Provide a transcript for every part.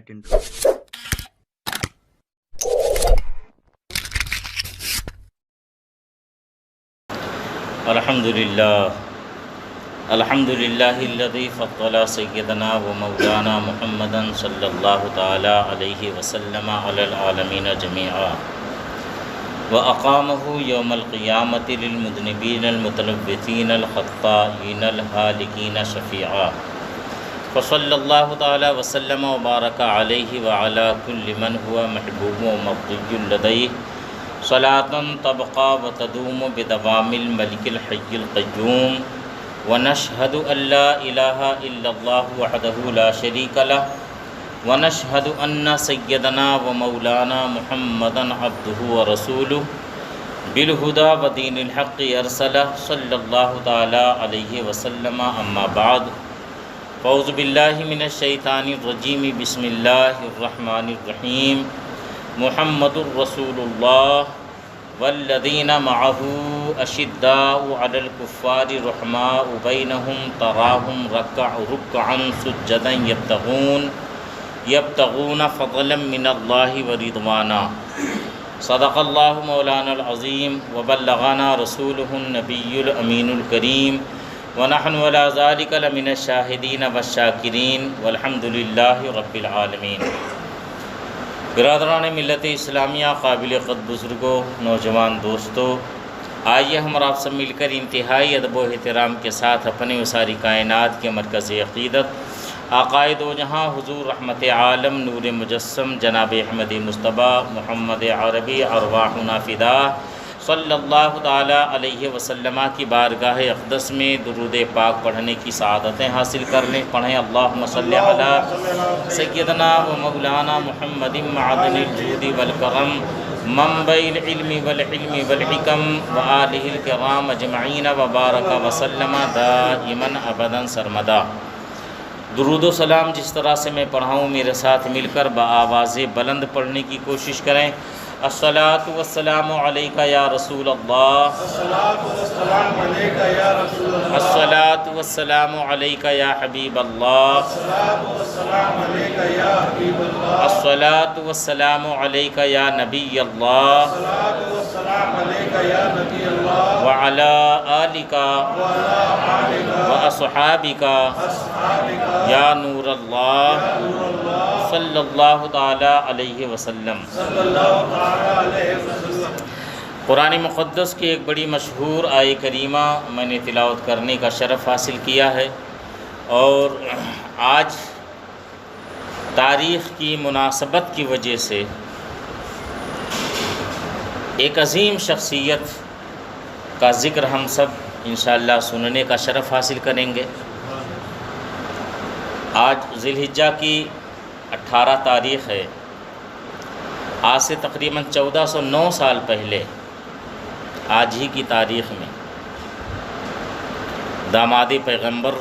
into it. الحمدللہ الذی فضل سیدنا و مولانا محمدا صلی اللہ تعالی علیہ وسلم علی العالمین جمیعا واقامہ یوم القیامۃ للمذنبین المتلوثین الخطائین الہالکین شفیعا فصلی اللہ تعالی وسلم وبارک علیہ وعلی کل من هو محبوب و مرضی لدیہ صلاۃ تبقى وتدوم بدوام الملک الحی القیوم ونشهد أن لا إله إلا الله وحده لا شريك له ونشهد أن سيدنا ومولانا محمدا عبده ورسوله بالهدى ودين الحق أرسله صلى الله تعالى عليه وسلم أما بعد فأعوذ بالله من الشيطان الرجيم بسم الله الرحمن الرحيم محمد رسول الله والذین معه اشداء علی الکفار رحماء بینہم تراہم رکعا سجدا یبتغون فضلا من اللہ ورضوانا صدق اللہ مولانا العظیم وبلغنا رسولہ النبی الامین الکریم ونحن علی ذلک لمن الشاہدین والشاکرین والحمد للہ رب العالمین۔ برادران ملت اسلامیہ، قابل قدر بزرگوں، نوجوان دوستوں، آئیے ہم اور آپ سب مل کر انتہائی ادب و احترام کے ساتھ اپنے و ساری کائنات کے مرکز عقیدت آقائے دو جہاں حضور رحمت عالم نور مجسم جناب احمد مصطفیٰ محمد عربی ارواحنا فدا صلی اللہ تعالی علیہ وسلم کی بارگاہ اقدس میں درود پاک پڑھنے کی سعادتیں حاصل کر لیں۔ پڑھیں اللہم صلی علی سیدنا و مولانا محمد معدن الجود والکرم منبع العلم والحلم والحکم وآلہ الکرام اجمعین وبارک وسلم دائما ابدا سرمدا۔ درود و سلام جس طرح سے میں پڑھاؤں میرے ساتھ مل کر بآواز بلند پڑھنے کی کوشش کریں۔ الصلاۃ والسلام علیکہ یا رسول اللہ، الصلاۃ والسلام علیکہ یا حبیب اللہ، الصلاۃ والسلام علیکہ یا نبی اللہ وعلی آلکہ واصحابکہ یا نور اللہ صلی اللہ تعالی علیہ وسلم۔ قرآن مقدس کی ایک بڑی مشہور آیہ کریمہ میں نے تلاوت کرنے کا شرف حاصل کیا ہے، اور آج تاریخ کی مناسبت کی وجہ سے ایک عظیم شخصیت کا ذکر ہم سب انشاءاللہ سننے کا شرف حاصل کریں گے۔ آج ذی الحجہ کی 18 تاریخ ہے۔ آج سے تقریباً 1409 سال پہلے آج ہی کی تاریخ میں داماد پیغمبر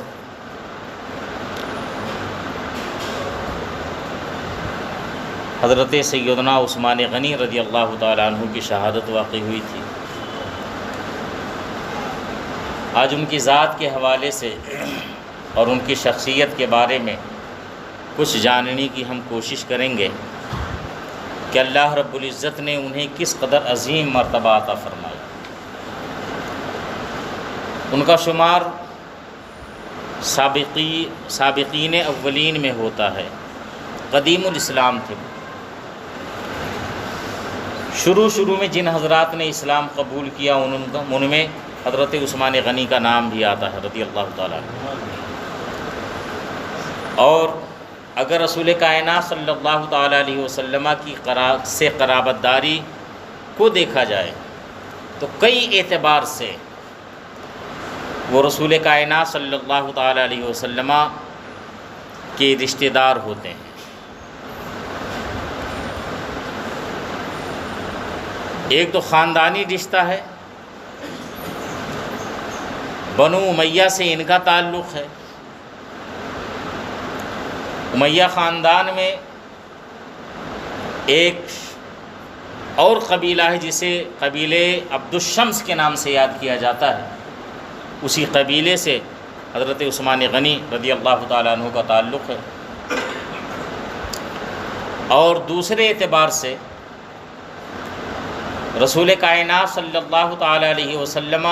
حضرت سیدنا عثمان غنی رضی اللہ تعالیٰ عنہ کی شہادت واقع ہوئی تھی۔ آج ان کی ذات کے حوالے سے اور ان کی شخصیت کے بارے میں کچھ جاننے کی ہم کوشش کریں گے کہ اللہ رب العزت نے انہیں کس قدر عظیم مرتبہ عطا فرمایا۔ ان کا شمار سابقین اولین میں ہوتا ہے، قدیم الاسلام تھے۔ شروع میں جن حضرات نے اسلام قبول کیا ان میں حضرت عثمان غنی کا نام بھی آتا ہے رضی اللہ تعالیٰ عنہ۔ اور اگر رسول کائنات صلی اللہ تعالیٰ علیہ وسلم کی سے قرابت داری کو دیکھا جائے تو کئی اعتبار سے وہ رسول کائنات صلی اللہ تعالیٰ علیہ وسلم کے رشتہ دار ہوتے ہیں۔ ایک تو خاندانی رشتہ ہے، بنو امیہ سے ان کا تعلق ہے۔ امیہ خاندان میں ایک اور قبیلہ ہے جسے قبیلے عبد الشمس کے نام سے یاد کیا جاتا ہے، اسی قبیلے سے حضرت عثمان غنی رضی اللہ تعالیٰ عنہ کا تعلق ہے۔ اور دوسرے اعتبار سے رسول کائنات صلی اللہ تعالیٰ علیہ وسلم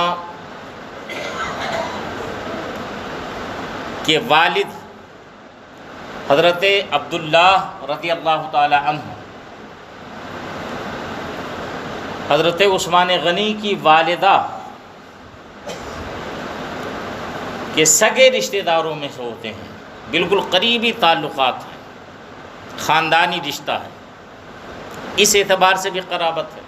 کے والد حضرت عبداللہ رضی اللہ تعالیٰ عنہ حضرت عثمان غنی کی والدہ کے سگے رشتہ داروں میں سے ہوتے ہیں، بالکل قریبی تعلقات ہیں، خاندانی رشتہ ہے، اس اعتبار سے بھی قرابت ہے۔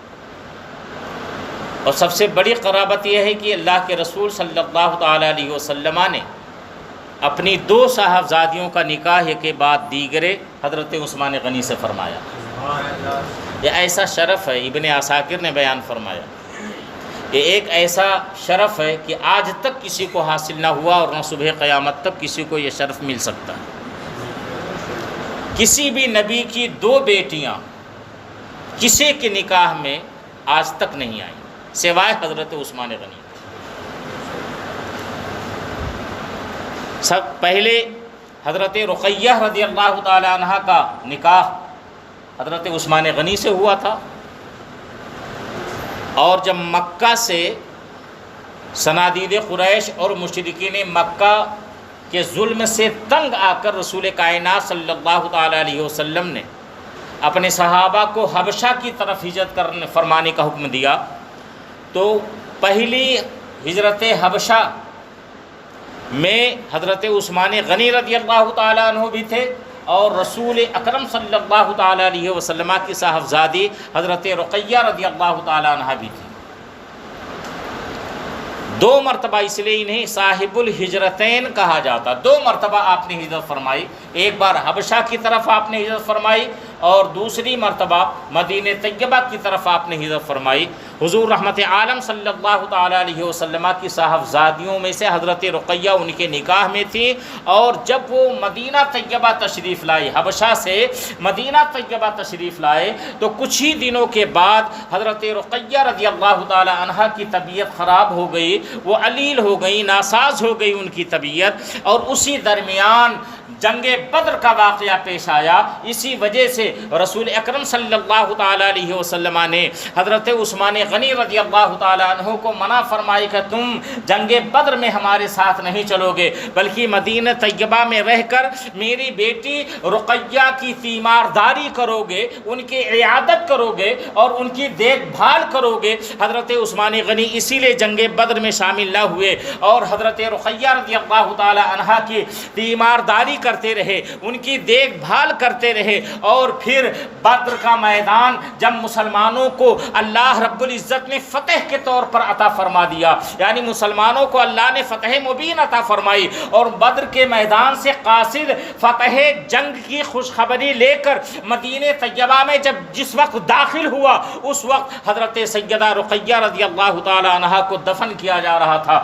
اور سب سے بڑی قرابت یہ ہے کہ اللہ کے رسول صلی اللہ تعالیٰ علیہ وسلم نے اپنی 2 صاحبزادیوں کا نکاح کے بعد دیگرے حضرت عثمان غنی سے فرمایا۔ یہ ایسا شرف ہے، ابن عساکر نے بیان فرمایا، یہ ایک ایسا شرف ہے کہ آج تک کسی کو حاصل نہ ہوا اور نہ صبح قیامت تک کسی کو یہ شرف مل سکتا ہے۔ کسی بھی نبی کی 2 بیٹیاں کسی کے نکاح میں آج تک نہیں آئیں سوائے حضرت عثمان غنی۔ سب پہلے حضرت رقیہ رضی اللہ تعالی عنہ کا نکاح حضرت عثمان غنی سے ہوا تھا، اور جب مکہ سے صنادید قریش اور مشرکین مکہ کے ظلم سے تنگ آ کر رسول کائنات صلی اللہ تعالیٰ علیہ وسلم نے اپنے صحابہ کو حبشہ کی طرف ہجرت فرمانے کا حکم دیا، تو پہلی ہجرت حبشہ میں حضرت عثمان غنی رضی اللہ تعالیٰ عنہ بھی تھے، اور رسول اکرم صلی اللہ تعالیٰ علیہ وسلم کی صاحبزادی حضرت رقیہ رضی اللہ تعالیٰ عنہ بھی تھی۔ 2 مرتبہ اس لیے انہیں صاحب الہجرتین کہا جاتا، 2 مرتبہ آپ نے ہجرت فرمائی، ایک بار حبشہ کی طرف آپ نے ہجرت فرمائی اور دوسری مرتبہ مدینہ طیبہ کی طرف آپ نے ہجرت فرمائی۔ حضور رحمت عالم صلی اللہ تعالیٰ علیہ وسلم کی صاحبزادیوں میں سے حضرت رقیہ ان کے نکاح میں تھی، اور جب وہ مدینہ طیبہ تشریف لائے، حبشہ سے مدینہ طیبہ تشریف لائے، تو کچھ ہی دنوں کے بعد حضرت رقیہ رضی اللہ تعالیٰ عنہ کی طبیعت خراب ہو گئی، وہ علیل ہو گئی، ناساز ہو گئی ان کی طبیعت، اور اسی درمیان جنگ بدر کا واقعہ پیش آیا۔ اسی وجہ سے رسول اکرم صلی اللہ تعالیٰ علیہ وسلم نے حضرت عثمان غنی رضی اللہ تعالیٰ عنہ کو منع فرمائی کہ تم جنگ بدر میں ہمارے ساتھ نہیں چلو گے، بلکہ مدینہ طیبہ میں رہ کر میری بیٹی رقیہ کی تیمارداری کرو گے، ان کی عیادت کرو گے اور ان کی دیکھ بھال کرو گے۔ حضرت عثمان غنی اسی لیے جنگ بدر میں شامل نہ ہوئے، اور حضرت رقیہ رضی اللہ تعالیٰ عنہ کی تیمارداری کرتے رہے، ان کی دیکھ بھال کرتے رہے، اور پھر بدر کا میدان جب مسلمانوں کو اللہ رب العزت نے فتح کے طور پر عطا فرما دیا، یعنی مسلمانوں کو اللہ نے فتح مبین عطا فرمائی، اور بدر کے میدان سے قاصد فتح جنگ کی خوشخبری لے کر مدینہ طیبہ میں جس وقت داخل ہوا، اس وقت حضرت سیدہ رقیہ رضی اللہ تعالی عنہا کو دفن کیا جا رہا تھا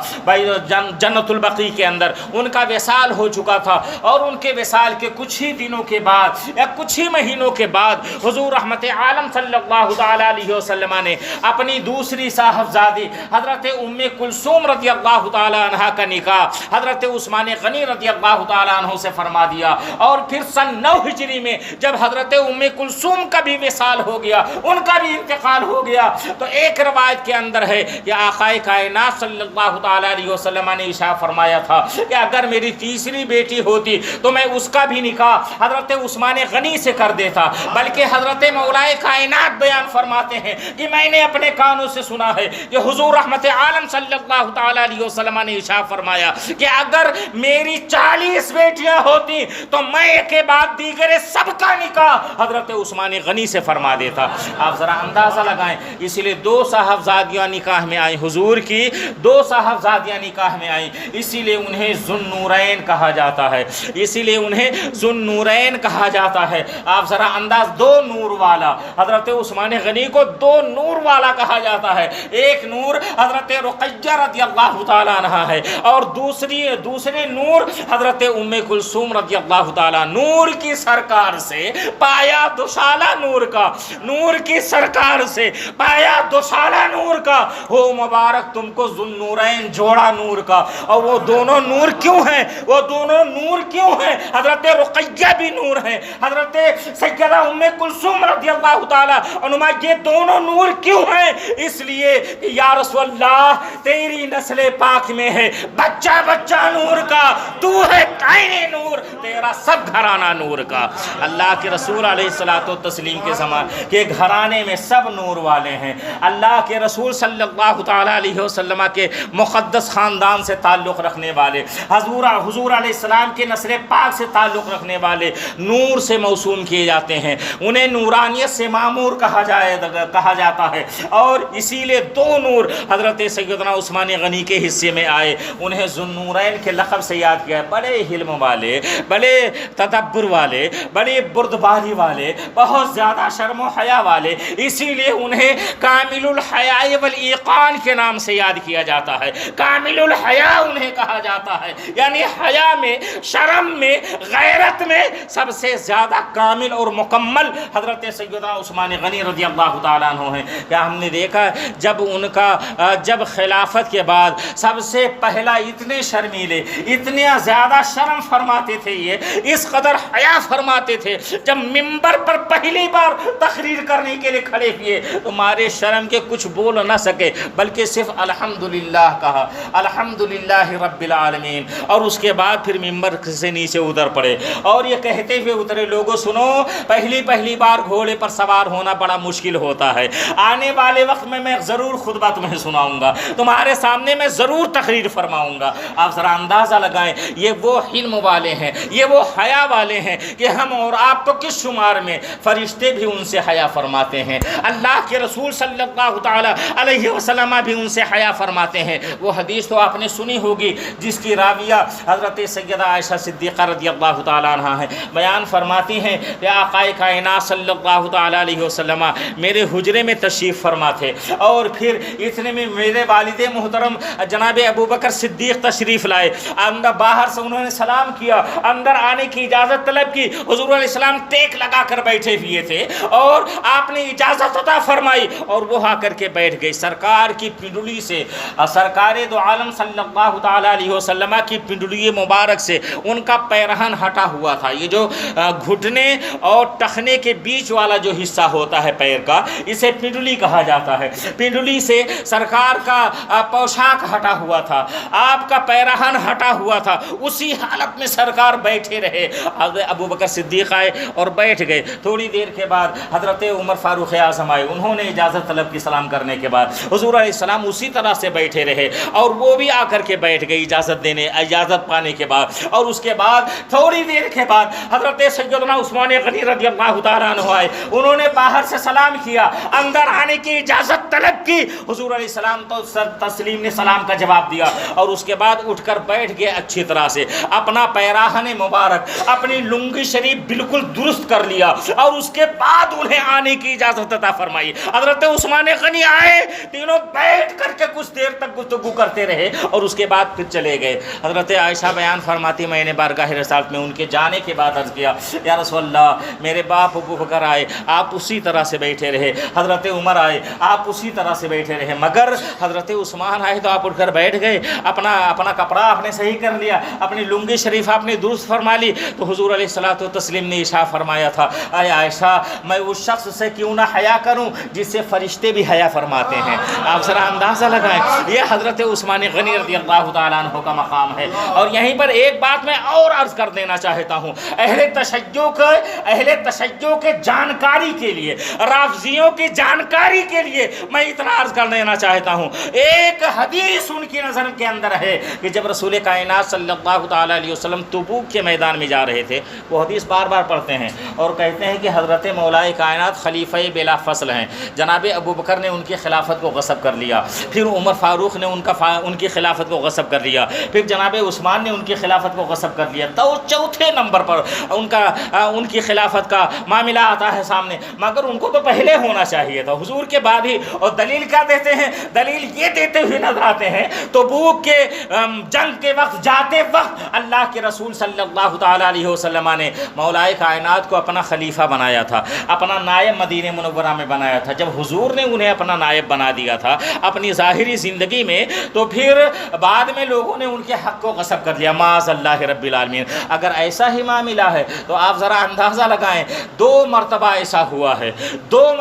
جنت البقیع کے اندر، ان کا وصال ہو چکا تھا، اور ان کے وصال کے کچھ ہی دنوں کے بعد یا کچھ ہی مہینوں کے بعد حضور رحمت عالم صلی اللہ تعالی علیہ وسلم نے اپنی دوسری صاحبزادی حضرت ام کلثوم رضی اللہ تعالی عنہا کا نکاح حضرت عثمان غنی رضی اللہ تعالی عنہ سے فرما دیا، اور پھر سن 9 ہجری میں جب حضرت ام کلثوم کا بھی وصال ہو گیا، ان کا بھی انتقال ہو گیا، تو ایک روایت کے اندر ہے کہ آقا کائنات صلی اللہ تعالی علیہ وسلم نے ارشاد فرمایا تھا کہ اگر میری تیسری بیٹی ہوتی تو میں اس کا بھی نکاح حضرت عثمان غنی سے کر دیتا، بلکہ حضرت مولائے کائنات بیان فرماتے ہیں کہ میں نے اپنے کانوں سے سنا ہے کہ حضور رحمت عالم صلی اللہ تعالی علیہ وسلم نے ارشاد فرمایا کہ اگر میری 40 بیٹیاں ہوتی تو میں ایک کے بعد دیگر سب کا نکاح حضرت عثمان غنی سے فرما دیتا۔ آپ ذرا اندازہ لگائیں، اسی لیے 2 صاحبزادیاں نکاح میں آئیں، حضور کی 2 صاحبزادیاں نکاح میں آئیں، اسی لیے انہیں ذوالنورین کہا جاتا ہے، اسی لیے انہیں ذوالنورین کہا جاتا ہے۔ آپ ذرا انداز 2 نور والا، حضرت عثمان غنی کو 2 نور والا کہا جاتا ہے، ایک نور حضرت رقیہ رضی اللہ تعالیٰ عنہ ہے، اور دوسرے نور حضرت ام کلثوم رضی اللہ تعالیٰ، نور کی سرکار سے پایا دوشالہ نور کا، نور کی سرکار سے پایا دوشالہ نور کا، ہو مبارک تم کو ذوالنورین جوڑا نور کا۔ اور وہ دونوں نور کیوں ہیں؟ وہ دونوں نور کیوں ہیں؟ حضرت رقیہ بھی نور ہیں، حضرت سیدہ ام کلثوم رضی اللہ تعالیٰ عنہا، یہ دونوں نور کیوں ہیں؟ اس لیے کہ یا رسول اللہ تیری نسل پاک میں ہے بچہ بچہ نور کا، تو ہے کائن نور، تیرا سب گھرانہ نور کا۔ اللہ کے رسول علیہ الصلوۃ والتسلیم کے زمانے کے گھرانے میں سب نور والے ہیں۔ اللہ کے رسول صلی اللہ تعالیٰ علیہ وسلم کے مقدس خاندان سے تعلق رکھنے والے، حضور علیہ السلام کے نسل پاک سے تعلق رکھنے والے نور سے موسوم کیے جاتے ہیں، انہیں نورانیت سے معمور کہا جاتا ہے۔ اور اسی لیے دو نور حضرت سیدنا عثمان غنی کے حصے میں آئے، انہیں ذوالنورین کے لقب سے یاد کیا ہے، بڑے علم والے، بڑے تدبر والے، بڑے بردباری والے، بہت زیادہ شرم و حیا والے، اسی لیے انہیں کامل الحیاء والایقان کے نام سے یاد کیا جاتا ہے۔ کامل الحیاء انہیں کہا جاتا ہے، یعنی حیا میں، شرم میں، غیرت میں سب سے زیادہ کامل اور مکمل حضرت سیدنا عثمان غنی رضی اللہ تعالیٰ عنہ ہیں۔ کیا ہم نے دیکھا جب خلافت کے بعد سب سے پہلا اتنے شرمیلے، اتنے زیادہ شرم فرماتے تھے، یہ اس قدر حیا فرماتے تھے، جب ممبر پر پہلی بار تقریر کرنے کے لیے کھڑے کیے تو مارے شرم کے کچھ بول نہ سکے، بلکہ صرف الحمدللہ کہا، الحمدللہ رب العالمین، اور اس کے بعد پھر ممبر سے نیچے اتر پڑے اور یہ کہتے ہوئے اترے، لوگوں سنو، پہلی بار گھوڑے پر سوار ہونا بڑا مشکل ہوتا ہے، آنے والے وقت میں ضرور خطبہ تمہیں سناؤں گا، تمہارے سامنے میں ضرور تقریر فرماؤں گا۔ آپ ذرا اندازہ لگائیں، یہ وہ علم والے ہیں، یہ وہ حیا والے ہیں کہ ہم اور آپ تو کس شمار میں، فرشتے بھی ان سے حیا فرماتے ہیں، اللہ کے رسول صلی اللہ تعالی علیہ وسلم بھی ان سے حیا فرماتے ہیں۔ وہ حدیث تو آپ نے سنی ہوگی جس کی راویہ حضرت سیدہ عائشہ صدیقہ رضی اللہ تعالیٰ عنہ ہیں، بیان فرماتی ہیں کہ آقا کائنات صلی اللہ تعالیٰ علیہ وسلم میرے حجرے میں تشریف فرما تھے، اور پھر اتنے میں میرے والد محترم جناب ابوبکر صدیق تشریف لائے، اندر باہر سے انہوں نے سلام کیا، اندر آنے کی اجازت طلب کی، حضور علیہ السلام ٹیک لگا کر بیٹھے ہوئے تھے اور آپ نے اجازت عطا فرمائی اور وہ آ کر کے بیٹھ گئی۔ سرکار کی پنڈلی سے، سرکار دو عالم صلی اللہ تعالیٰ علیہ وسلم کی پنڈلی مبارک سے ان کا پیرہن ہٹا ہوا تھا، یہ جو گھٹنے اور ٹخنے کے بیچ والا جو حصہ ہوتا ہے پیر کا، اسے پنڈلی کہا جاتا ہے۔ پنڈلی سے سرکار کا پوشاک ہٹا ہوا تھا، آپ کا پیرہن ہٹا ہوا تھا، اسی حالت میں سرکار بیٹھے رہے۔ ابو بکر صدیق آئے اور بیٹھ گئے، تھوڑی دیر کے بعد حضرت عمر فاروق اعظم آئے، انہوں نے اجازت طلب کی، سلام کرنے کے بعد حضور علیہ السلام اسی طرح سے بیٹھے رہے اور وہ بھی آ کر کے بیٹھ گئے اجازت پانے کے بعد، اور اس کے بعد تھوڑی دیر کے بعد حضرت سیدنا عثمان غنی رضی اللہ تعالیٰ عنہ آئے، انہوں نے باہر سے سلام کیا، اندر آنے کی اجازت طلب کی، حضور علیہ السلام تو تسلیم نے سلام کا جواب دیا اور اس کے بعد اٹھ کر بیٹھ گئے اچھی طرح سے، اپنا پیراہن مبارک، اپنی لنگی شریف بالکل درست کر لیا اور اس کے بعد انہیں آنے کی اجازت عطا فرمائی۔ حضرت عثمان غنی آئے، تینوں بیٹھ کر کے کچھ دیر تک گفتگو کرتے رہے اور اس کے بعد پھر چلے گئے۔ حضرت عائشہ بیان فرماتی، میں نے بارگاہ رسالت میں ان کے جانے کے بعد عرض کیا، یا رسول اللہ میرے باپ ابو بکر آئے، آپ اسی طرح سے بیٹھے رہے، حضرت عمر آئے، آپ اسی طرح سے بیٹھے رہے، مگر حضرت عثمان آئے تو آپ اٹھ کر بیٹھ گئے، اپنا کپڑا آپ نے صحیح کر لیا، اپنی لنگی شریف آپ نے درست فرما لی۔ تو حضور علیہ الصلوۃ والتسلیم نے ارشاد فرمایا تھا، اے عائشہ میں اس شخص سے کیوں نہ حیا کروں جس سے فرشتے بھی حیا فرماتے ہیں۔ آپ ذرا اندازہ لگائیں، یہ حضرت عثمان غنی رضی اللہ تعالیٰ عنہ کا مقام ہے۔ اور یہیں پر ایک بات میں اور عرض کر دینا چاہتا ہوں، اہل تشیع کے جانکاری کے لیے، رافضیوں کی جانکاری کے لیے میں اتنا عرض کر دینا چاہتا ہوں، ایک حدیث ان کی نظر کے اندر ہے کہ جب رسول کائنات صلی اللہ تعالیٰ علیہ وسلم تبوک کے میدان میں جا رہے تھے، وہ حدیث بار بار پڑھتے ہیں اور کہتے ہیں کہ حضرت مولا کائنات خلیفہ بلا فصل ہیں، جناب ابو بکر نے ان کی خلافت کو غصب کر لیا، پھر عمر فاروق نے ان کی خلافت کو غصب کر لیا، پھر جناب عثمان نے ان کی خلافت کو غصب کر لیا، تو چوتھے نمبر پر ان کی خلافت کا معاملہ آتا ہے سامنے، مگر ان کو تو پہلے ہونا چاہیے تھا، حضور کے بعد ہی، اور دلیل کیا دیتے ہیں؟ دلیل یہ دیتے ہوئے نظر آتے ہیں تبوک کے جنگ کے وقت جاتے وقت اللہ کے رسول صلی اللہ تعالیٰ علیہ وسلم نے مولا کائنات کو اپنا خلیفہ بنایا تھا، اپنا نائب مدینہ منورہ میں بنایا تھا۔ جب حضور نے انہیں اپنا نائب بنا دیا تھا اپنی ظاہری زندگی میں، تو پھر بعد میں لوگوں نے ان کے حق کو غصب کر لیا، معاذ اللہ رب العالمین۔ اگر ایسا ہی معاملہ ہے تو آپ ذرا اندازہ لگائیں، 2 مرتبہ ایسا ہوا ہے،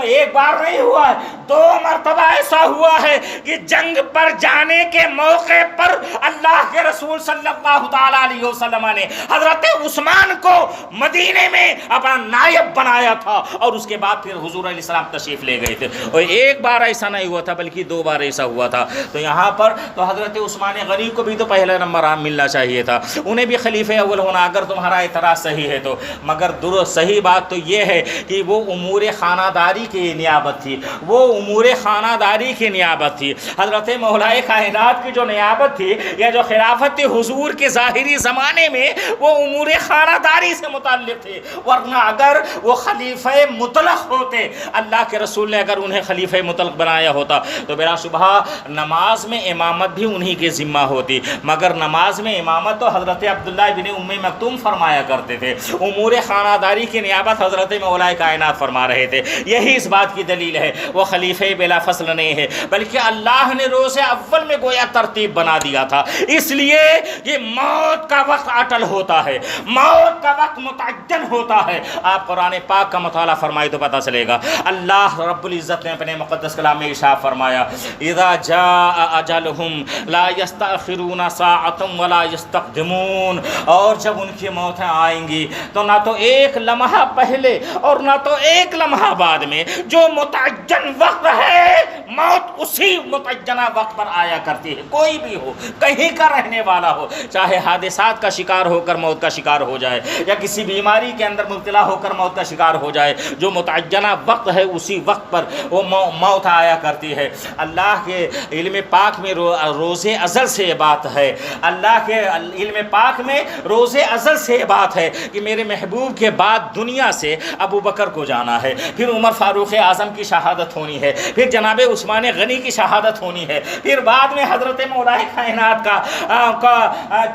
ایک بار نہیں ہوا ہے، 2 مرتبہ ایسا ہوا ہے کہ جنگ پر جانے کے موقع پر اللہ کے رسول صلی اللہ تعالیٰ علیہ وسلم نے حضرت عثمان کو مدینے میں اپنا نائب بنایا تھا، اور اس کے بعد پھر حضور علیہ السلام تشریف لے گئے تھے۔ اور ایک بار ایسا نہیں ہوا تھا بلکہ 2 بار ایسا ہوا تھا۔ تو یہاں پر تو حضرت عثمان غنی کو بھی تو پہلا نمبر ملنا چاہیے تھا، انہیں بھی خلیفہ اول ہونا، اگر تمہارا اعتراض صحیح ہے تو۔ مگر درست صحیح بات تو یہ ہے کہ وہ امور خانہ داری کی نیابت تھی، وہ امور خانہ داری کی نیابت تھی۔ حضرت مولا کائنات کی جو نیابت تھی یا جو خلافت تھی حضور کے ظاہری زمانے میں، وہ امور خانہ داری سے متعلق تھی، ورنہ اگر وہ خلیفہ مطلق ہوتے، اللہ کے رسول نے اگر انہیں خلیفہ مطلق بنایا ہوتا تو بلا شبہ نماز میں امامت بھی انہی کے ذمہ ہوتی۔ مگر نماز میں امامت تو حضرت عبداللہ بن ام مکتوم فرمایا کرتے تھے، امور خانہ داری کی نیابت حضرت مولا کائنات فرما رہے تھے۔ یہی اس بات کی دلیل ہے وہ خلیفہ بلا فصل نہیں ہے، بلکہ اللہ نے روز اول میں گویا ترتیب بنا دیا تھا، اس لیے یہ موت کا وقت اٹل ہوتا ہے، موت کا وقت متعین ہوتا ہے۔ آپ قرآن پاک کا مطالعہ فرمائے تو پتہ چلے گا، اللہ رب العزت نے اپنے مقدس کلام میں ارشاد فرمایا، اذا جاء اجلہم لا یستأخرون ساعۃ ولا یستقدمون، اور جب ان کی موتیں آئیں گی تو نہ تو ایک لمحہ پہلے اور نہ تو ایک لمحہ بعد میں، جو متعین وقت ہے موت اسی متعینہ وقت پر آیا کرتی ہے، کوئی بھی ہو، کہیں کا رہنے والا ہو، چاہے حادثات کا شکار ہو کر موت کا شکار ہو جائے یا کسی بیماری کے اندر مبتلا ہو کر موت کا شکار ہو جائے، جو متعینہ وقت ہے اسی وقت پر وہ موت آیا کرتی ہے۔ اللہ کے علم پاک میں روز ازل سے یہ بات ہے، اللہ کے علم پاک میں روز ازل سے یہ بات ہے کہ میرے محبوب کے بعد دنیا سے ابو بکر کو جانا ہے، پھر عمر فاروق اعظم کی شہادت ہونی ہے، پھر جناب عثمان غنی کی شہادت ہونی ہے، پھر بعد میں حضرت مولا کائنات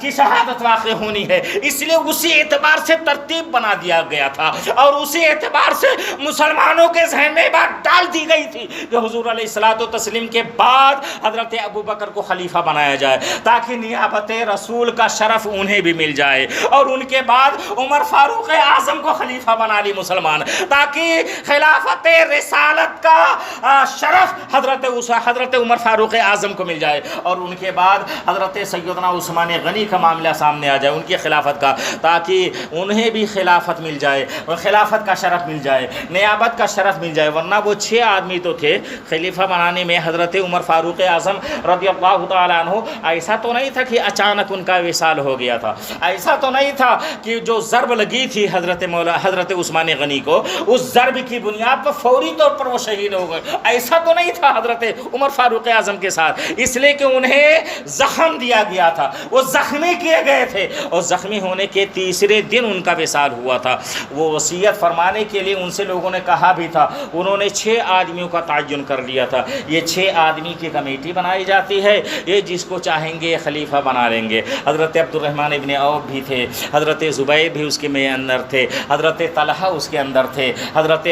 کی شہادت واقع ہونی ہے۔ اس لیے اسی اعتبار سے ترتیب بنا دیا گیا تھا، اور اسی اعتبار سے مسلمانوں کے ذہن میں بات ڈال دی گئی تھی کہ حضور علیہ الصلوۃ والتسلیم کے بعد حضرت ابو بکر کو خلیفہ بنایا جائے، تاکہ نیابت رسول کا شرف انہیں بھی مل جائے، اور ان کے بعد عمر فاروق اعظم کو خلیفہ بنا لی مسلمان، تاکہ خلافت رسالت کا شرف حضرت عمر فاروق اعظم کو مل جائے، اور ان کے بعد حضرت سیدنا عثمان غنی کا معاملہ سامنے آ جائے ان کی خلافت کا، تاکہ انہیں بھی خلافت مل جائے اور خلافت کا شرف مل جائے، نیابت کا شرف مل جائے۔ ورنہ وہ 6 آدمی تو تھے خلیفہ بنانے میں، حضرت عمر فاروق اعظم رضی اللہ تعالیٰ عنہ، ایسا تو نہیں تھا کہ اچانک ان کا وصال ہو گیا تھا، ایسا تو نہیں تھا کہ جو ضرب لگی تھی حضرت عثمان غنی کو، اس ضرب کی بنیاد پر فوری طور پر وہ شہید ہو گئے، ایسا تو نہیں تھا حضرت عمر فاروق اعظم کے ساتھ، اس لیے کہ انہیں زخم دیا گیا تھا، وہ زخمی کیے گئے تھے، اور زخمی ہونے کے تیسرے دن ان کا وصال ہوا تھا۔ وہ وصیت فرمانے کے لیے ان سے لوگوں نے کہا بھی تھا، انہوں نے 6 آدمیوں کا تعین کر لیا تھا، یہ 6 آدمی کی کمیٹی بنائی جاتی ہے، یہ جس کو چاہیں گے خلیفہ بنا لیں گے۔ حضرت عبد الرحمن ابن عوف بھی تھے، حضرت زبیر بھی اس کے میں اندر تھے، حضرت طلحہ اس کے اندر تھے، حضرت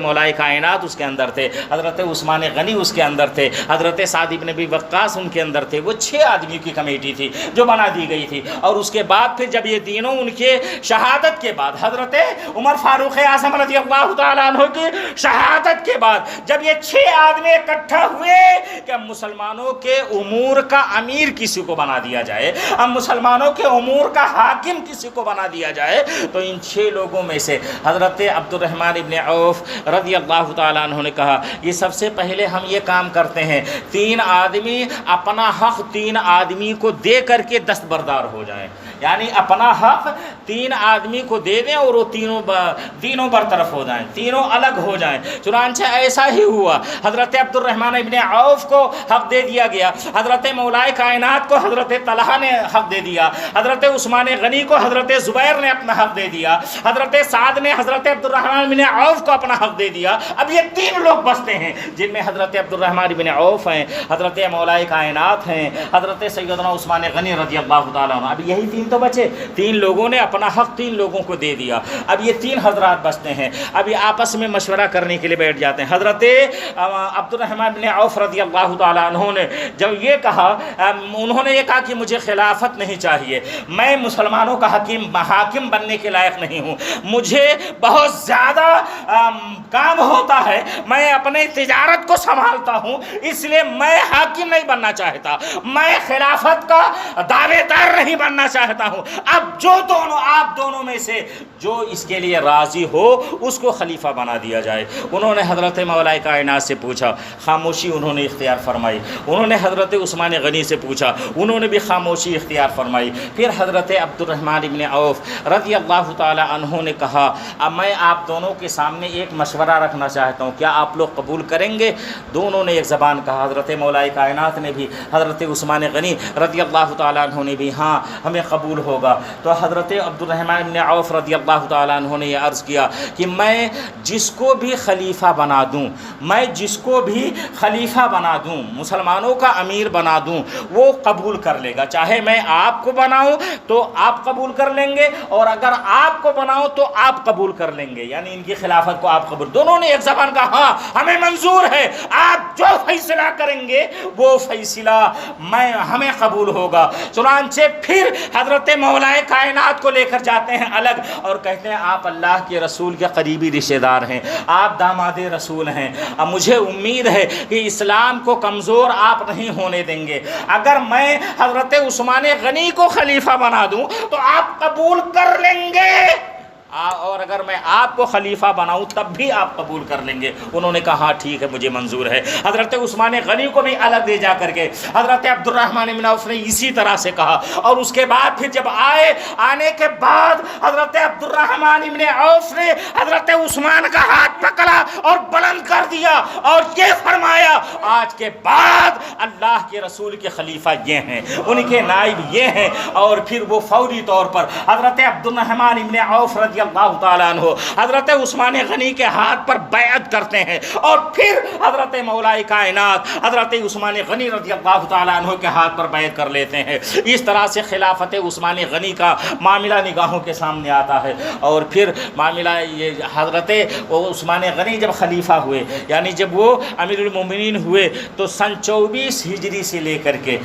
مولا کائنات اس کے اندر تھے، حضرت عثمان غنی اس کے اندر تھے، حضرت سعد بن ابی وقاص ان کے اندر تھے۔ وہ 6 آدمی کی کمیٹی تھی جو بنا دی گئی تھی، اور اس کے بعد پھر جب یہ تینوں ان کے شہادت کے بعد، حضرت عمر فاروق اعظم رضی اللہ تعالیٰ عنہ کی شہادت کے بعد جب یہ 6 آدمی اکٹھا ہوئے کہ مسلمانوں کے امور کا امیر کسی کو بنا دیا جائے، اب مسلمانوں کے امور کا حاکم کسی کو بنا دیا جائے، تو ان 6 لوگوں میں سے حضرت عبد الرحمن ابن عوف رضی اللہ تعالیٰ عنہ نے کہا، یہ سب سے پہلے ہم یہ کام کرتے ہیں 3 آدمی اپنا حق 3 آدمی کو دے کر کے دستبردار ہو جائیں، یعنی اپنا حق 3 آدمی کو دے دیں اور وہ تینوں برطرف ہو جائیں، تینوں الگ ہو جائیں۔ چنانچہ ایسا ہی ہوا، حضرت عبد الرحمن ابن عوف کو حق دے دیا گیا، حضرت مولائے کائنات کو حضرت طلحہ نے حق دے دیا، حضرت عثمان غنی کو حضرت زبیر نے اپنا حق دے دیا، حضرت سعد نے حضرت عبد الرحمن بن عوف کو اپنا حق دے دیا۔ اب یہ 3 لوگ بچتے ہیں، جن میں حضرت عبد الرحمن بن عوف ہیں، حضرت مولائے کائنات ہیں، حضرت سیدنا عثمان غنی رضی اللہ تعالیٰ عنہ۔ اب یہی 3 تو بچے، 3 لوگوں نے اپنا حق 3 لوگوں کو دے دیا۔ اب یہ 3 حضرات بچتے ہیں، اب یہ آپس میں مشورہ کرنے کے لیے بیٹھ جاتے ہیں۔ حضرت عبد الرحمن بن عوف رضی اللہ تعالیٰ عنہ نے جب یہ کہا، انہوں نے یہ کہا کہ مجھے خلافت نہیں چاہیے، میں مسلمانوں کا حاکم بننے کے لائق نہیں ہوں، مجھے بہت زیادہ کام ہوتا ہے، میں اپنے تجارت کو سنبھالتا ہوں، اس لیے میں حاکم نہیں بننا چاہتا، میں خلافت کا دعوے دار نہیں بننا چاہتا ہوں۔ اب آپ دونوں میں سے جو اس کے لیے راضی ہو اس کو خلیفہ بنا دیا جائے۔ انہوں نے حضرت مولا کائنات سے پوچھا، خاموشی انہوں نے اختیار فرمائی۔ انہوں نے حضرت عثمان غنی سے پوچھا، انہوں نے بھی خاموشی اختیار فرمائی۔ پھر حضرت عبد الرحمن بن عوف رضی اللہ تعالی عنہ نے کہا، اب میں آپ دونوں کے سامنے ایک مشورہ رکھنا چاہتا ہوں، کیا آپ لوگ قبول کریں گے؟ دونوں نے ایک زبان کہا، حضرت مولا کائنات نے بھی، حضرت عثمان غنی رضی اللہ تعالی عنہ نے بھی، ہاں ہمیں قبول ہوگا۔ تو حضرت عبد الرحمن بن عوف رضی اللہ تعالی عنہ نے یہ عرض کیا کہ میں جس کو بھی خلیفہ بنا دوں، مسلمانوں کا امیر بنا دوں، وہ قبول کر لے گا، چاہے میں آپ کو بناؤں تو آپ قبول کر لیں گے، اور اگر آپ کو بناؤں تو آپ قبول کر لیں گے، یعنی ان کی خلافت کو آپ قبول۔ دونوں نے ایک زبان کہا، ہاں ہمیں منظور ہے، آپ جو فیصلہ کریں گے وہ فیصلہ ہمیں قبول ہوگا۔ چنانچہ پھر حضرت مولا کائنات کو لے کر جاتے ہیں الگ، اور کہتے ہیں آپ اللہ کے رسول کے قریبی رشتہ دار ہیں، آپ داماد رسول ہیں، اب مجھے امید ہے کہ اسلام کو کمزور آپ نہیں ہونے دیں گے، اگر میں حضرت عثمان غنی کو خلیفہ بنا دوں تو آپ قبول کر لیں گے، اور اگر میں آپ کو خلیفہ بناؤں تب بھی آپ قبول کر لیں گے۔ انہوں نے کہا ہاں ٹھیک ہے، مجھے منظور ہے۔ حضرت عثمان غنی کو بھی الگ لے جا کر کے حضرت عبد الرحمن بن عوف نے اسی طرح سے کہا، اور اس کے بعد پھر جب آنے کے بعد حضرت عبد الرحمن بن عوف نے حضرت عثمان کا ہاتھ پکڑا اور بلند کر دیا، اور یہ فرمایا آج کے بعد اللہ کے رسول کے خلیفہ یہ ہیں، ان کے نائب یہ ہیں۔ اور پھر وہ فوری طور پر حضرت عبد الرحمن بن عوف رضی اللہ تعالیٰ عنہ حضرت عثمان غنی کے ہاتھ پر بیعت کرتے ہیں، اور پھر حضرت مولا کائنات حضرت عثمان غنی رضی اللہ تعالیٰ عنہ کے ہاتھ پر بیعت کر لیتے ہیں۔ اس طرح سے خلافت عثمان غنی کا معاملہ نگاہوں کے سامنے آتا ہے۔ اور پھر معاملہ یہ حضرت عثمان غنی جب خلیفہ ہوئے، یعنی جب وہ امیر المومنین ہوئے، تو سن 24 ہجری سے لے کر کے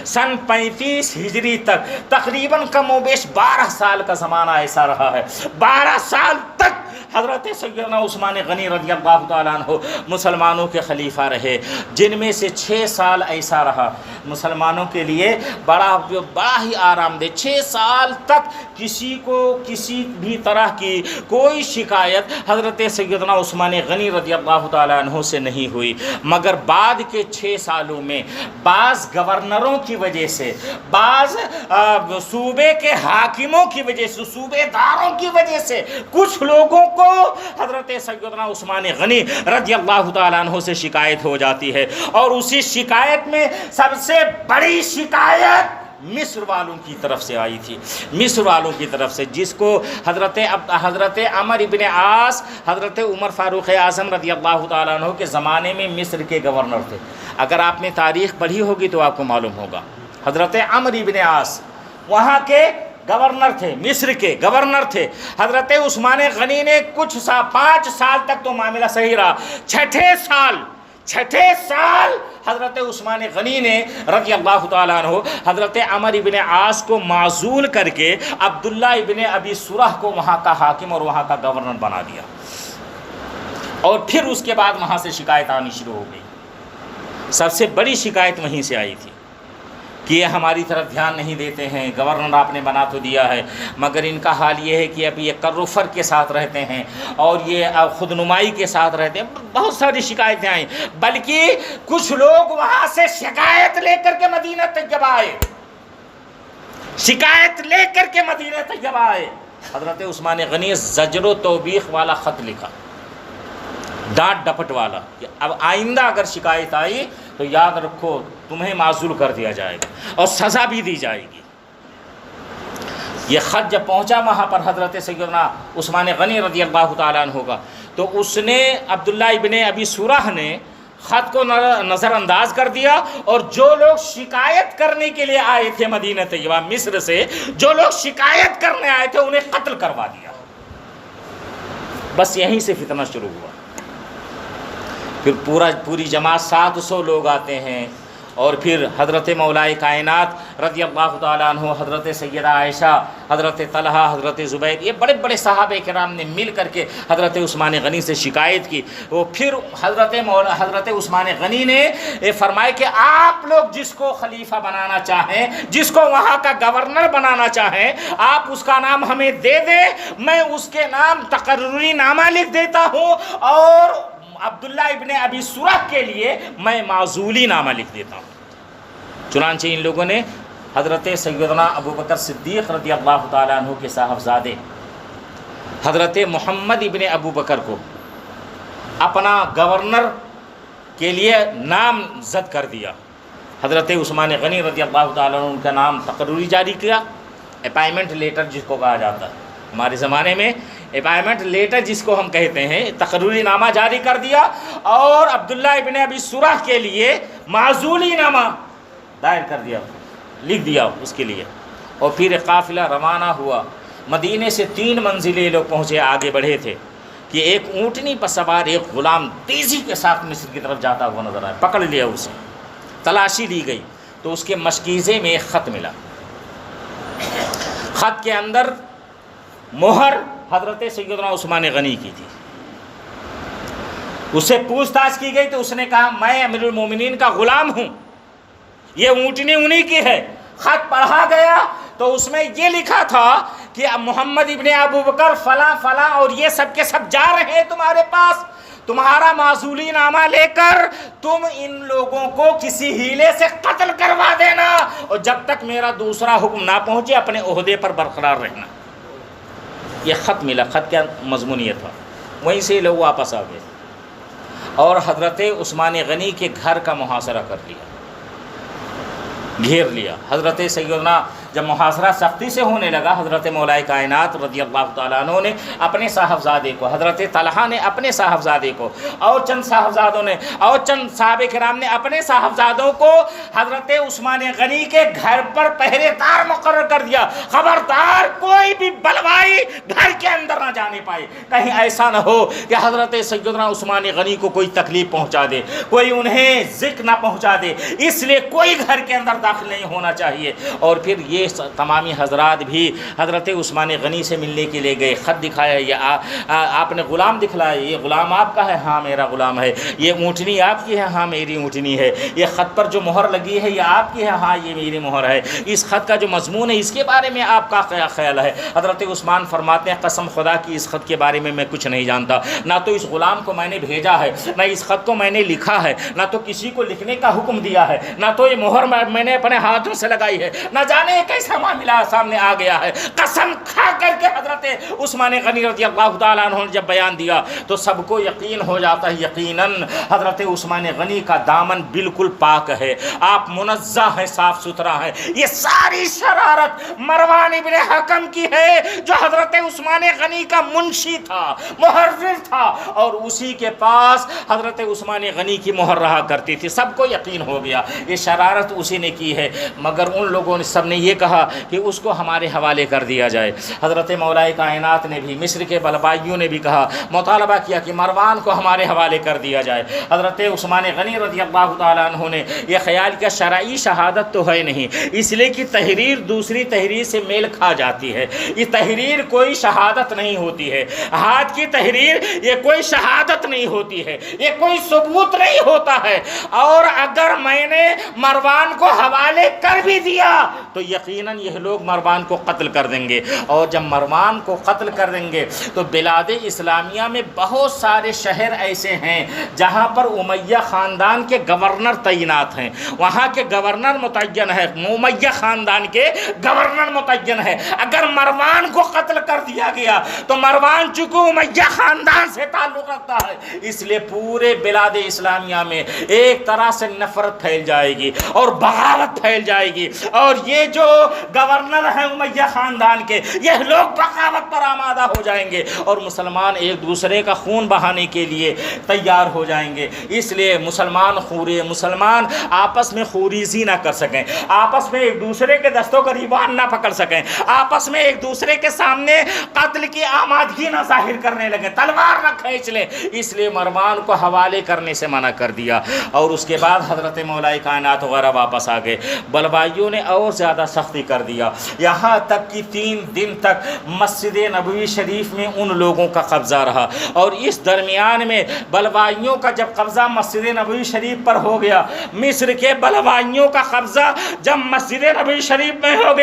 سن 35 ہجری تک تقریباً کم و بیش 12 سال کا زمانہ ایسا رہا ہے۔ 12 سال تک حضرت سیدنا عثمان غنی رضی اللہ تعالیٰ عنہ مسلمانوں کے خلیفہ رہے، جن میں سے 6 سال ایسا رہا مسلمانوں کے لیے بڑا ہی آرام دہ۔ 6 سال تک کسی کو کسی بھی طرح کی کوئی شکایت حضرت سیدنا عثمان غنی رضی اللہ تعالیٰ عنہ سے نہیں ہوئی، مگر بعد کے 6 سالوں میں بعض گورنروں کی وجہ سے، بعض صوبے کے حاکموں کی وجہ سے، صوبے داروں کی وجہ سے کچھ لوگوں کو حضرت سیدنا عثمان غنی رضی اللہ تعالیٰ عنہ سے شکایت ہو جاتی ہے، اور اسی شکایت میں سب سے بڑی شکایت مصر والوں کی طرف سے آئی تھی، مصر والوں کی طرف سے، جس کو حضرت عمر ابن عاص حضرت عمر فاروق اعظم رضی اللہ تعالیٰ عنہ کے زمانے میں مصر کے گورنر تھے۔ اگر آپ نے تاریخ پڑھی ہوگی تو آپ کو معلوم ہوگا، حضرت عمر ابن عاص وہاں کے گورنر تھے، مصر کے گورنر تھے۔ حضرت عثمان غنی نے 5 سال تک تو معاملہ صحیح رہا، چھٹے سال حضرت عثمان غنی نے رضی اللہ تعالیٰ عنہ حضرت عمر ابن عاص کو معزول کر کے عبداللہ ابن ابی سرح کو وہاں کا حاکم اور وہاں کا گورنر بنا دیا، اور پھر اس کے بعد وہاں سے شکایت آنی شروع ہو گئی۔ سب سے بڑی شکایت وہیں سے آئی تھی کہ یہ ہماری طرف دھیان نہیں دیتے ہیں، گورنر آپ نے بنا تو دیا ہے، مگر ان کا حال یہ ہے کہ اب یہ کر و فر کے ساتھ رہتے ہیں، اور یہ خود نمائی کے ساتھ رہتے ہیں۔ بہت ساری شکایتیں آئیں، بلکہ کچھ لوگ وہاں سے شکایت لے کر کے مدینہ تک جب آئے شکایت لے کر کے مدینہ طیبہ آئے. حضرت عثمان غنی زجر و توبیخ والا خط لکھا، ڈانٹ ڈپٹ والا، کہ اب آئندہ اگر شکایت آئی تو یاد رکھو تمہیں معزول کر دیا جائے گا اور سزا بھی دی جائے گی. یہ خط جب پہنچا وہاں پر حضرت سیدنا عثمان غنی رضی اللہ تعالیٰ عنہ کا، تو اس نے عبداللہ ابن ابی سورہ نے خط کو نظر انداز کر دیا، اور جو لوگ شکایت کرنے کے لیے آئے تھے مدینہ طیبہ مصر سے، جو لوگ شکایت کرنے آئے تھے انہیں قتل کروا دیا. بس یہیں سے فتنہ شروع ہوا. پھر پوری جماعت 700 لوگ آتے ہیں، اور پھر حضرت مولا کائنات رضی اللہ تعالیٰ عنہ، حضرت سیدہ عائشہ، حضرت طلحہ، حضرت زبیر، یہ بڑے بڑے صحابہ کرام نے مل کر کے حضرت عثمان غنی سے شکایت کی. وہ پھر حضرت عثمان غنی نے فرمایا کہ آپ لوگ جس کو خلیفہ بنانا چاہیں، جس کو وہاں کا گورنر بنانا چاہیں، آپ اس کا نام ہمیں دے دیں، میں اس کے نام تقرری نامہ لکھ دیتا ہوں، اور عبداللہ ابن ابی سورہ کے لیے میں معزولی نامہ لکھ دیتا ہوں. چنانچہ ان لوگوں نے حضرت سیدنا ابو بکر صدیق رضی اللہ تعالیٰ عنہ کے صاحبزادے حضرت محمد ابن ابو بکر کو اپنا گورنر کے لیے نامزد کر دیا. حضرت عثمان غنی رضی اللہ تعالیٰ عنہ کا نام تقرری جاری کیا، اپائنمنٹ لیٹر جس کو کہا جاتا ہے ہمارے زمانے میں، اپائنمنٹ لیٹر جس کو ہم کہتے ہیں، تقرری نامہ جاری کر دیا، اور عبداللہ ابن ابی سورہ کے لیے معزولی نامہ دائر کر دیا، لکھ دیا اس کے لیے. اور پھر ایک قافلہ روانہ ہوا. مدینے سے 3 منزلیں لوگ پہنچے، آگے بڑھے تھے کہ ایک اونٹنی پر سوار ایک غلام تیزی کے ساتھ مصر کی طرف جاتا ہوا نظر آیا. پکڑ لیا اسے، تلاشی لی گئی تو اس کے مشکیزے میں ایک خط ملا. خط کے اندر مہر حضرت سیدنا عثمان غنی کی تھی. اس سے پوچھ تاچھ کی گئی تو اس نے کہا میں امیر المومنین کا غلام ہوں، یہ اونٹنی انہی کی ہے. خط پڑھا گیا تو اس میں یہ لکھا تھا کہ محمد ابن ابو بکر فلاں فلاں اور یہ سب کے سب جا رہے ہیں تمہارے پاس، تمہارا معزولی نامہ لے کر تم ان لوگوں کو کسی ہیلے سے قتل کروا دینا، اور جب تک میرا دوسرا حکم نہ پہنچے اپنے عہدے پر برقرار رہنا. یہ خط ملا. خط کا مضمون یہ تھا. وہیں سے لوگ واپس آ گئے اور حضرت عثمان غنی کے گھر کا محاصرہ کر لیا، گھیر لیا. حضرت سیدنا جب محاصرہ سختی سے ہونے لگا، حضرت مولا کائنات رضی اللہ تعالیٰ عنہ نے اپنے صاحبزادے کو، حضرت طلحہ نے اپنے صاحبزادے کو، اور چند صاحبزادوں نے اور چند صحابہ کرام نے اپنے صاحبزادوں کو حضرت عثمان غنی کے گھر پر پہرے دار مقرر کر دیا. خبردار کوئی بھی بلوائی گھر کے اندر نہ جانے پائے، کہیں ایسا نہ ہو کہ حضرت سیدنا عثمان غنی کو کوئی تکلیف پہنچا دے، کوئی انہیں ذکر نہ پہنچا دے، اس لیے کوئی گھر کے اندر داخل نہیں ہونا چاہیے. اور پھر یہ تمامی حضرات بھی حضرت عثمان غنی سے ملنے کے لیے گئے. خط دکھایا، یہ آپ نے غلام دکھلایا، یہ غلام آپ کا ہے؟ ہاں میرا غلام ہے. یہ اونٹنی آپ کی ہے؟ ہاں میری اونٹنی ہے. یہ خط پر جو مہر لگی ہے یہ آپ کی ہے؟ ہاں یہ میری مہر ہے. اس خط کا جو مضمون ہے اس کے بارے میں آپ کا کیا خیال ہے؟ حضرت عثمان فرماتے ہیں قسم خدا کی اس خط کے بارے میں کچھ نہیں جانتا، نہ تو اس غلام کو میں نے بھیجا ہے، نہ اس خط کو میں نے لکھا ہے، نہ تو کسی کو لکھنے کا حکم دیا ہے، نہ تو یہ مہر میں نے اپنے ہاتھوں سے لگائی ہے، نہ جانے کیسا معاملہ سامنے آ گیا ہے. قسم کھا کر کے حضرت عثمان غنی رضی اللہ تعالیٰ عنہ نے جب بیان دیا تو سب کو یقین ہو جاتا ہے یقیناً حضرت عثمان غنی کا دامن بالکل پاک ہے، آپ منزہ ہیں، صاف ستھرا ہیں. یہ ساری شرارت مروان ابن حکم کی ہے جو حضرت عثمان غنی کا منشی تھا، محرر تھا، اور اسی کے پاس حضرت عثمان غنی کی مہر رہا کرتی تھی. سب کو یقین ہو گیا یہ شرارت اسی نے کی ہے. مگر ان لوگوں نے سب نے یہ کہا کہ اس کو ہمارے حوالے کر دیا جائے. حضرت مولا کائنات نے بھی، مصر کے بلبائیوں نے بھی کہا، مطالبہ کیا کہ مروان کو ہمارے حوالے کر دیا جائے. حضرت عثمان غنی رضی اللہ تعالیٰ عنہ نے یہ خیال کیا شرعی شہادت تو ہے نہیں، اس لیے کہ تحریر دوسری تحریر سے میل کھا جاتی ہے. یہ تحریر کوئی شہادت نہیں ہوتی ہے، ہاتھ کی تحریر یہ کوئی شہادت نہیں ہوتی ہے، یہ کوئی ثبوت نہیں ہوتا ہے. اور اگر میں نے مروان کو حوالے کر بھی دیا تو یقین یقیناً یہ لوگ مروان کو قتل کر دیں گے، اور جب مروان کو قتل کر دیں گے تو بلاد اسلامیہ میں بہت سارے شہر ایسے ہیں جہاں پر امیہ خاندان کے گورنر تعینات ہیں، وہاں کے گورنر متعین ہے، امیہ خاندان کے گورنر متعین ہے۔ اگر مروان کو قتل کر دیا گیا تو مروان چونکہ امیہ خاندان سے تعلق رکھتا ہے، اس لیے پورے بلاد اسلامیہ میں ایک طرح سے نفرت پھیل جائے گی اور بغاوت پھیل جائے گی، اور یہ جو گورنر ہیں امیہ خاندان کے، یہ لوگ بغاوت پر آمادہ ہو جائیں گے اور مسلمان ایک دوسرے کا خون بہانے کے لیے تیار ہو جائیں گے۔ اس لیے مسلمان آپس میں خوریزی نہ کر سکیں، آپس میں ایک دوسرے کے دستوں کا ریوان نہ پکڑ سکیں، آپس میں ایک دوسرے کے سامنے قتل کی آمادگی نہ ظاہر کرنے لگیں، تلوار نہ کھینچ لیں۔ اس لیے مروان کو حوالے کرنے سے منع کر دیا، اور اس کے بعد حضرت مولا کائنات وغیرہ واپس آ گئے۔ بلوائیوں نے اور زیادہ سختی کر دیا، یہاں تک کہ 3 دن تک مسجد نبوی شریف میں ان لوگوں کا قبضہ رہا، اور اس درمیان میں بلوائیوں کا جب قبضہ مسجد نبوی شریف پر ہو گیا، مصر کے بلوائیوں کا قبضہ جب مسجد نبوی شریف میں ہو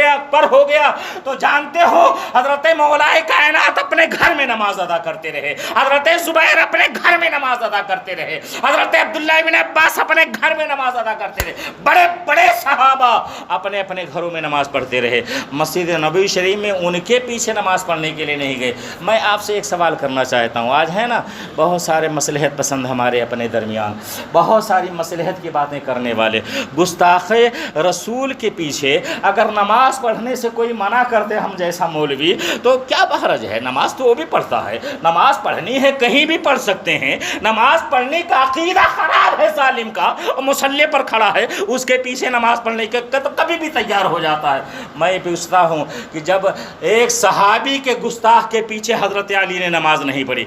گیا تو جانتے ہو حضرت مولا کائنات اپنے گھر میں نماز ادا کرتے رہے، حضرت زبیر اپنے گھر میں نماز ادا کرتے رہے، حضرت عبداللہ بن عباس اپنے گھر میں نماز ادا کرتے رہے، بڑے بڑے صحابہ اپنے اپنے گھروں میں نماز پڑھتے رہے، مسجد نبوی شریف میں ان کے پیچھے نماز پڑھنے کے لیے نہیں گئے۔ میں آپ سے ایک سوال کرنا چاہتا ہوں، آج ہے نا بہت سارے مصلحت پسند ہمارے اپنے درمیان، بہت ساری مصلحت کی باتیں کرنے والے، گستاخ رسول کے پیچھے اگر نماز پڑھنے سے کوئی منع کر دے ہم جیسا مولوی تو کیا بحرج ہے؟ نماز تو وہ بھی پڑھتا ہے، نماز پڑھنی ہے کہیں بھی پڑھ سکتے ہیں، نماز پڑھنے کا عقیدہ خراب ہے ظالم کا، مصلی پر کھڑا ہے، اس کے پیچھے نماز پڑھنے کے کبھی بھی تیار ہو جاتا ہے۔ میں پوچھتا ہوں کہ جب ایک صحابی کے گستاخ کے پیچھے حضرت علی نے نماز نہیں پڑھی،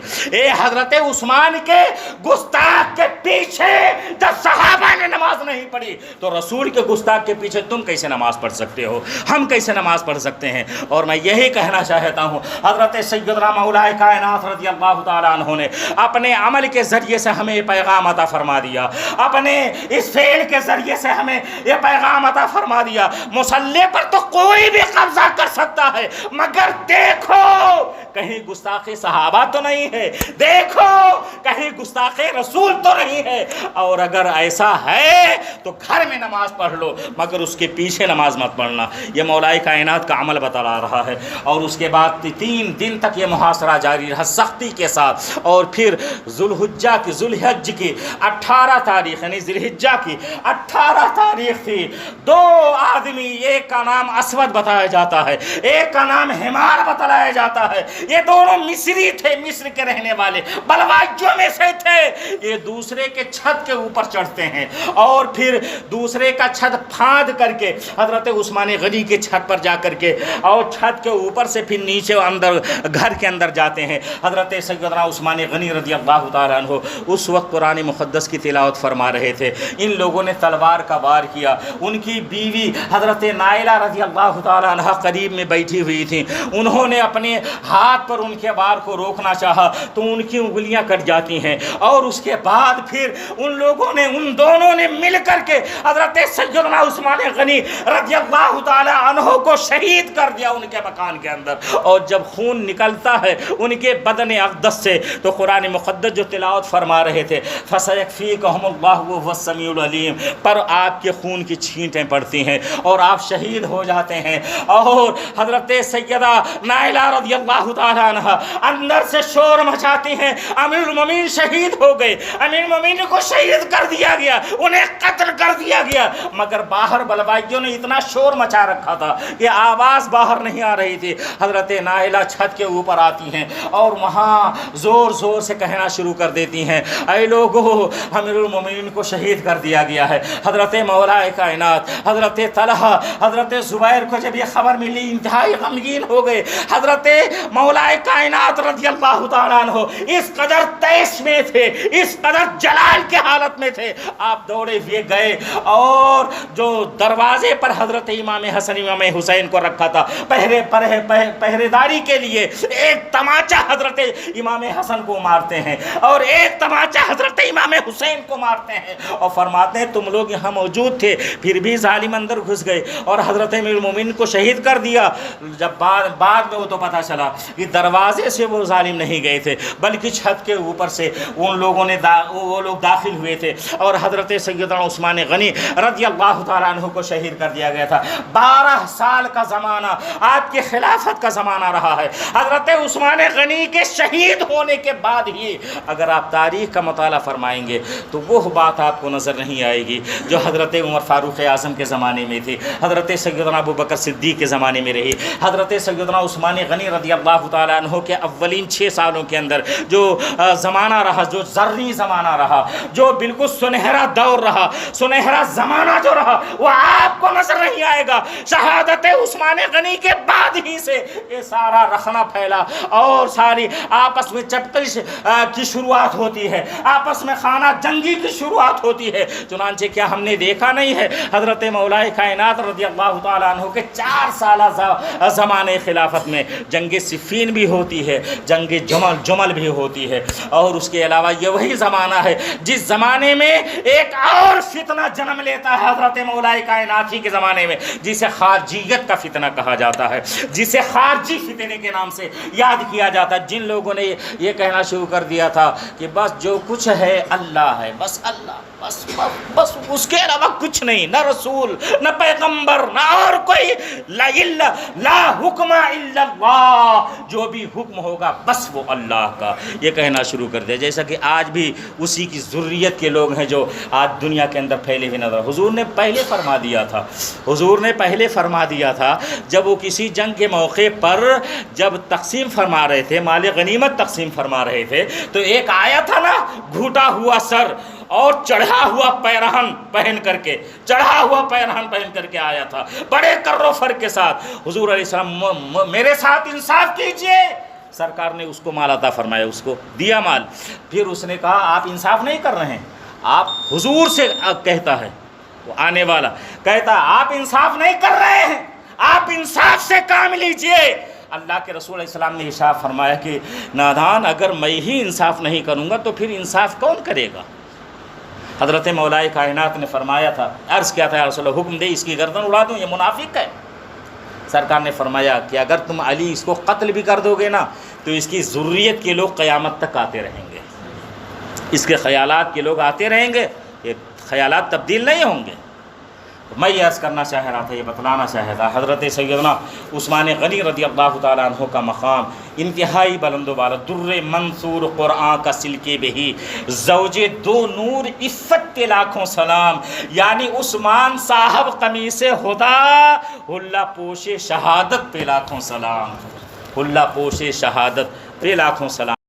حضرت عثمان کے گستاخ کے پیچھے جب صحابہ نے نماز نہیں پڑھی تو رسول کے گستاخ کے پیچھے تم کیسے نماز پڑھ سکتے ہو؟ ہم کیسے نماز پڑھ سکتے ہیں؟ اور میں یہی کہنا چاہتا ہوں، حضرت سیدنا مولا کائنات رضی اللہ تعالیٰ عنہ نے اپنے عمل کے ذریعے سے ہمیں یہ پیغام عطا فرما دیا، اپنے اس فعل کے ذریعے سے ہمیں یہ پیغام عطا فرما دیا، مصلی پر تو کوئی بھی قبضہ کر سکتا ہے، مگر دیکھو کہیں گستاخی صحابہ تو نہیں ہے، دیکھو کہیں گستاخی رسول تو نہیں ہے، اور اگر ایسا ہے تو گھر میں نماز پڑھ لو مگر اس کے پیچھے نماز مت پڑھنا۔ یہ مولا کائنات کا عمل بتا رہا ہے، اور اس کے بعد 3 دن تک یہ محاصرہ جاری رہا سختی کے ساتھ، اور پھر ذوالحج کی 18 تاریخ یعنی ذی الحجہ کی 18 تاریخ تھی، 2 آدمی، ایک کا نام اسود بتایا جاتا ہے، ایک کا نام حمار بتلایا جاتا ہے، یہ دونوں مصری تھے، مصر کے رہنے والے بلوائیوں میں سے تھے، یہ دوسرے کے چھت کے اوپر چڑھتے ہیں اور پھر دوسرے کا چھت پھاند کر کے حضرت عثمان غنی کے چھت پر جا کر کے اور چھت کے اوپر سے پھر نیچے اندر گھر کے اندر جاتے ہیں۔ حضرت سیدنا عثمان غنی رضی اللہ تعالیٰ عنہ اس وقت قرآن مقدس کی تلاوت فرما رہے تھے، ان لوگوں نے تلوار کا وار کیا، ان کی بیوی حضرت نائلہ رضی اللہ تعالیٰ عنہ قریب میں بیٹھی ہوئی تھیں، انہوں نے اپنے ہاتھ پر ان کے وار کو روکنا چاہا تو ان کی انگلیاں کٹ جاتی ہیں، اور اس کے بعد پھر ان دونوں نے مل کر کے حضرت سیدنا عثمان غنی رضی اللہ تعالیٰ عنہ کو شہید کر دیا ان کے مکان کے اندر، اور جب خون نکلتا ہے ان کے بدن اقدس سے تو قرآن مقدس جو تلاوت فرما رہے تھے فَسَيَكْفِيكَهُمُ اللَّهُ وَهُوَ السَّمِيعُ الْعَلِيمُ، پر آپ کے خون کی چھینٹیں پڑتی ہیں اور آپ شہید ہو جاتے ہیں، اور حضرت سیدہ نائلہ رضی اللہ تعالیٰ عنہ اندر سے شور مچاتی ہیں، امیر المومنین شہید ہو گئے، امیر المومنین کو شہید کر دیا گیا، انہیں قتل کر دیا گیا، مگر باہر بلوائیوں نے اتنا شور مچا رکھا تھا کہ آواز باہر نہیں آ رہی تھی۔ حضرت نائلہ چھت کے اوپر آتی ہیں اور وہاں زور زور سے کہنا شروع کر دیتی ہیں، اے لوگو امیر المومنین کو شہید کر دیا گیا ہے۔ حضرت مولا کائنات حضرت طلحہ حضرت زبیر کو جب یہ خبر ملی انتہائی غمگین ہو گئے، حضرت مولا کائنات رضی اللہ تعالیٰ عنہ اس قدر تیش میں تھے، اس قدر جلال کے حالت میں تھے، آپ دوڑے ہوئے گئے اور جو دروازے پر حضرت امام حسن امام حسین کو رکھا تھا پہرے داری کے لیے، ایک تماچا حضرت امام حسن کو مارتے ہیں اور ایک تماچا حضرت امام حسین کو مارتے ہیں اور فرماتے ہیں تم لوگ یہاں موجود تھے پھر بھی ظالم اندر گھس گئے، اور حضرت امیر المومنین کو شہید کر دیا۔ جب بعد میں وہ تو پتہ چلا کہ دروازے سے وہ ظالم نہیں گئے تھے بلکہ چھت کے اوپر سے ان لوگوں نے وہ لوگ داخل ہوئے تھے اور حضرت سیدنا عثمان غنی رضی اللہ تعالیٰ عنہ کو شہید کر دیا گیا تھا۔ 12 سال کا زمانہ آپ کی خلافت کا زمانہ رہا ہے۔ حضرت عثمان غنی کے شہید ہونے کے بعد ہی اگر آپ تاریخ کا مطالعہ فرمائیں گے تو وہ بات آپ کو نظر نہیں آئے گی جو حضرت عمر فاروق اعظم کے زمانے میں تھی، حضرت سیدنا ابو بکر صدیق کے زمانے میں رہی، حضرت سیدنا عثمان غنی رضی اللہ تعالیٰ عنہ کے اولین 6 سالوں کے اندر جو زمانہ رہا، جو زرعی زمانہ رہا، جو بالکل سنہرا دور رہا، سنہرا زمانہ جو رہا، وہ آپ کو نظر نہیں آئے گا۔ شہادت عثمان غنی کے بعد ہی سے یہ سارا رخنا پھیلا اور ساری آپس میں چپکش کی شروعات ہوتی ہے، آپس میں خانہ جنگی کی شروعات ہوتی ہے۔ چنانچہ کیا ہم نے دیکھا نہیں ہے حضرت مولا کائنات رضی اللہ تعالیٰ عنہ کے 4 سالہ زمانے خلافت میں جنگ صفین بھی ہوتی ہے، جنگ جمل بھی ہوتی ہے، اور اس کے علاوہ یہ وہی زمانہ ہے جس زمانے میں ایک اور فتنہ جنم لیتا ہے حضرت مولا کائنات ہی کے زمانے میں، جسے خارجیت کا فتنہ کہا جاتا ہے، جسے خارجی فتنے کے نام سے یاد کیا جاتا ہے۔ جن لوگوں نے یہ کہنا شروع کر دیا تھا کہ بس جو کچھ ہے اللہ ہے، بس اللہ، بس اس کے علاوہ کچھ نہیں، نہ رسول، نہ پیغمبر، نہ اور کوئی، لا حکم الا اللہ، جو بھی حکم ہوگا بس وہ اللہ کا، یہ کہنا شروع کر دیا۔ جیسا کہ آج بھی اسی کی ذریت کے لوگ ہیں جو آج دنیا کے اندر پھیلے ہوئے نظر۔ حضور نے پہلے فرما دیا تھا جب وہ کسی جنگ کے موقع پر جب تقسیم فرما رہے تھے، مال غنیمت تقسیم فرما رہے تھے، تو ایک آیا تھا نا گھٹا ہوا سر اور چڑھا ہوا پیرہن پہن کر کے آیا تھا، بڑے کر و فر کے ساتھ۔ حضور علیہ السلام میرے ساتھ انصاف کیجئے، سرکار نے اس کو مال عطا فرمایا، اس کو دیا مال۔ پھر اس نے کہا آپ انصاف نہیں کر رہے ہیں، آپ حضور سے کہتا ہے وہ آنے والا، کہتا آپ انصاف نہیں کر رہے ہیں، آپ انصاف سے کام لیجئے۔ اللہ کے رسول علیہ السلام نے ارشاد فرمایا کہ نادان، اگر میں ہی انصاف نہیں کروں گا تو پھر انصاف کون کرے گا؟ حضرت مولا کائنات نے فرمایا تھا، عرض کیا تھا یا رسول اللہ، حکم دے اس کی گردن اڑا دوں، یہ منافق ہے۔ سرکار نے فرمایا کہ اگر تم علی اس کو قتل بھی کر دو گے نا تو اس کی ذریت کے لوگ قیامت تک آتے رہیں گے، اس کے خیالات کے لوگ آتے رہیں گے، یہ خیالات تبدیل نہیں ہوں گے۔ میں یہ عرض کرنا چاہ رہا تھا، یہ بتلانا چاہ رہا، حضرت سیدنا عثمان غنی رضی اللہ تعالیٰ عنہ کا مقام انتہائی بلند و بالا، در منصور قرآن کا سلکے بہی، زوج 2 نور عفت کے لاکھوں سلام، یعنی عثمان صاحب قمیص ہدا، حلہ پوش شہادت پہ لاکھوں سلام، حلہ پوش شہادت پہ لاکھوں سلام۔